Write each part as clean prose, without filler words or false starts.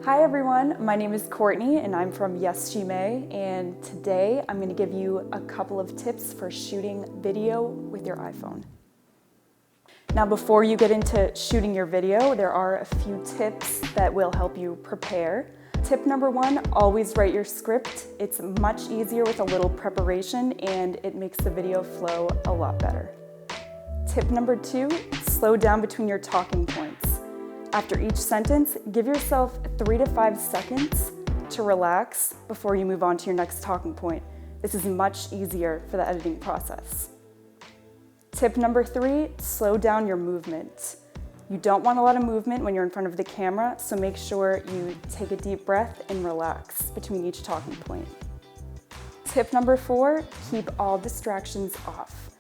Hi everyone, my name is Courtney and I'm from Yes She May, and today I'm going to give you a couple of tips for shooting video with your iPhone. Now before you get into shooting your video, there are a few tips that will help you prepare. Tip number one, always write your script. It's much easier with a little preparation and it makes the video flow a lot better. Tip number two, slow down between your talking points. After each sentence, give yourself 3 to 5 seconds to relax before you move on to your next talking point. This is much easier for the editing process. Tip number three, slow down your movement. You don't want a lot of movement when you're in front of the camera, so make sure you take a deep breath and relax between each talking point. Tip number four, keep all distractions off.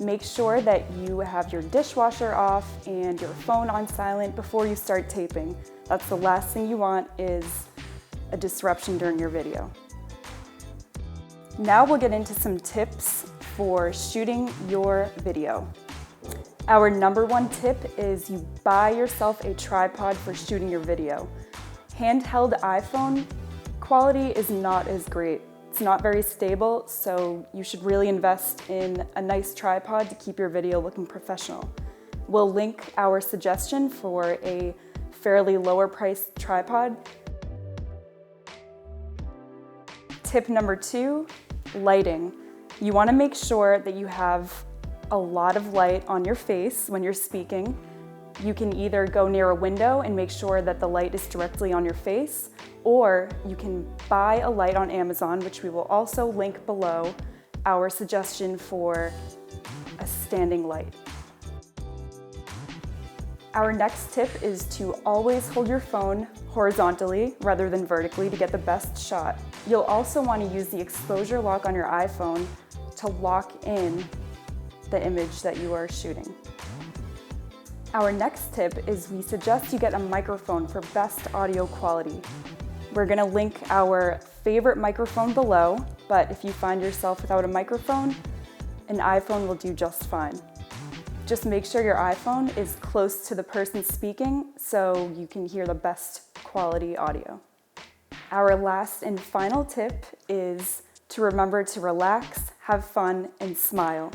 Make sure that you have your dishwasher off and your phone on silent before you start taping. That's the last thing you want, is a disruption during your video. Now we'll get into some tips for shooting your video. Our number one tip is you buy yourself a tripod for shooting your video. Handheld iPhone quality is not as great. It's not very stable, so you should really invest in a nice tripod to keep your video looking professional. We'll link our suggestion for a fairly lower priced tripod. Tip number two, lighting. You want to make sure that you have a lot of light on your face when you're speaking. You can either go near a window and make sure that the light is directly on your face, or you can buy a light on Amazon, which we will also link below, our suggestion for a standing light. Our next tip is to always hold your phone horizontally rather than vertically to get the best shot. You'll also want to use the exposure lock on your iPhone to lock in the image that you are shooting. Our next tip is we suggest you get a microphone for best audio quality. We're going to link our favorite microphone below, but if you find yourself without a microphone, an iPhone will do just fine. Just make sure your iPhone is close to the person speaking so you can hear the best quality audio. Our last and final tip is to remember to relax, have fun, and smile.